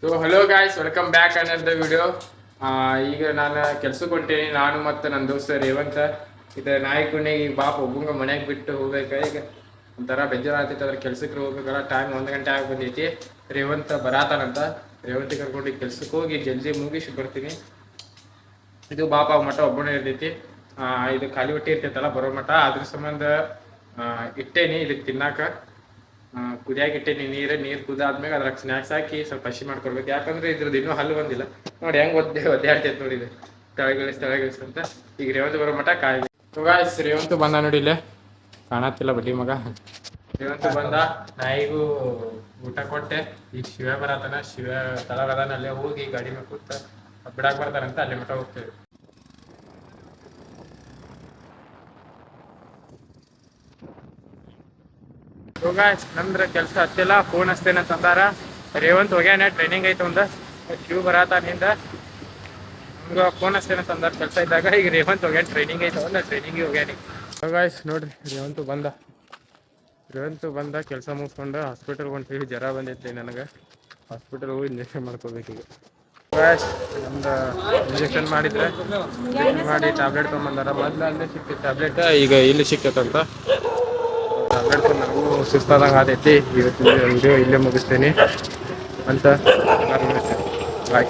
So hello guys, welcome back ಅನ್ನೋದು video. ಈಗ ನಾನು ಕೆಲ್ಸಕ್ಕೆ ಹೊಂಟೀನಿ. ನಾನು ಮತ್ತು ನನ್ನ ದೋಸ್ತ ರೇವಂತ ಇದು ನಾಯಕನಿಗೆ ಈಗ ಬಾಪ ಒಬ್ಬಂಗ ಮನೆಗೆ ಬಿಟ್ಟು ಹೋಗ್ಬೇಕು. ಈಗ ಒಂಥರ ಬೇಜಾರಾಗ್ತೈತೆ. ಅದ್ರ ಕೆಲ್ಸಕ್ಕೆ ಹೋಗ್ಬೇಕಲ್ಲ. ಟೈಮ್ 1 ಗಂಟೆ ಆಗಿ ಬಂದೈತಿ. ರೇವಂತ ಬರಾತಾನಂತ. ರೇವಂತಿಗೆ ಕರ್ಕೊಂಡು ಕೆಲ್ಸಕ್ಕೆ ಹೋಗಿ ಜಲ್ದಿ ಮುಗಿಸಿ ಬರ್ತೀನಿ. ಇದು ಬಾಪ ಮಠ ಒಬ್ಬನೇ ಇರ್ತೈತಿ. ಇದು ಖಾಲಿ ಹೊಟ್ಟೆ ಇರ್ತೈತಲ್ಲ ಬರೋ ಮಠ. ಅದ್ರ ಸಂಬಂಧ ಇಟ್ಟೇನಿ ಇದಕ್ಕೆ ತಿನ್ನಾಕ. ಕುದಿಯಾಗಿ ಇಟ್ಟೇನಿ ನೀರು ಕುದಾದ್ಮೇಲೆ ಅದ್ರಾಗ ಸ್ನ್ಯಾಕ್ಸ್ ಹಾಕಿ ಸ್ವಲ್ಪ ಹಸಿ ಮಾಡ್ಕೊಡ್ಬೇಕು. ಯಾಕಂದ್ರೆ ಇದ್ರದ್ದು ಇನ್ನೂ ಹಲ್ಲು ಬಂದಿಲ್ಲ. ನೋಡಿ ಹೆಂಗ್ ಒದ್ದಾಡ್ತೈತೆ ನೋಡಿ. ಇದು ಸ್ಥಳಗಿಳಿಸ್ ಅಂತ. ಈಗ ರೇವಂತ ಬರೋ ಮಠ ಕಾಯಿ. ಗಾಯ್ಸ್, ರೇವಂತ ಬಂದ ನೋಡಿ. ಇಲ್ಲೇ ಕಾಣತ್ತಿಲ್ಲ ಬಡ್ಡಿ ಮಗ. ರೇವಂತ ಬಂದ. ನಾಯಿಗೂ ಊಟ ಕೊಟ್ಟೆ. ಈಗ ಶಿವ ಬರತಾನ. ಶಿವ ತಳಗದಾನ. ಅಲ್ಲೇ ಹೋಗಿ ಗಾಡಿ ಮೇಲೆ ಕೂತ ಬಿಡಾಕ್ ಬರ್ತಾರಂತ ಅಲ್ಲೇ ಮಠ ಹೋಗ್ತೇವೆ. ನಮ್ದ್ರ ಕೆಲಸ ಹತ್ತಿಲ್ಲ. ಫೋನ್ ಹಚ್ತೇನೆ ಅಂತಂದಾರ. ರೇವಂತ್ ಹೋಗ್ಯಾನ. ಟ್ರೈನಿಂಗ್ ಐತೆ ಒಂದ. ಶಿವ ಬರತಾನಿಂದ ನಮ್ಗೆ ಫೋನ್ ಹಚ್ತೇನೆ ಅಂತಂದಾರ ಕೆಲಸ ಇದ್ದಾಗ. ಈಗ ರೇವಂತ್ ಹೋಗ್ಯಾನ. ಟ್ರೈನಿಂಗ್ ಐತೆ ಒಂದ. ಟ್ರೈನಿಂಗಿಗೆ ಹೋಗ್ಯಾನಿ. ಗಾಯ್ಸ್ ನೋಡ್ರಿ, ರೇವಂತು ಬಂದ ಕೆಲಸ ಮುಗಿಸ್ಕೊಂಡು ಹಾಸ್ಪಿಟಲ್ಗೆ ಹೊಂಟೀವಿ. ಜ್ವರ ಬಂದೈತಿ ನನಗೆ. ಹಾಸ್ಪಿಟಲ್ ಹೋಗಿ ಇಂಜೆಕ್ಷನ್ ಮಾಡ್ಕೋಬೇಕೀಗ. ನಮ್ದು ಇಂಜೆಕ್ಷನ್ ಮಾಡಿ ಟ್ಯಾಬ್ಲೆಟ್ ತೊಗೊಂಬಂದಾರ. ಮೊದಲು ಅಲ್ಲೇ ಸಿಕ್ತಿತ್ತು ಟ್ಯಾಬ್ಲೆಟ್, ಈಗ ಇಲ್ಲಿ ಸಿಕ್ತೈತಂತ. ಟ್ಯಾಬ್ಲೆಟ್ ನನಗೂ ಸುಸ್ತಾದಂಗೆ ಆದೈತಿ. ಇವತ್ತು ವಿಡಿಯೋ ಇಲ್ಲೇ ಮುಗಿಸ್ತೀನಿ ಅಂತ ಬಾಯ್.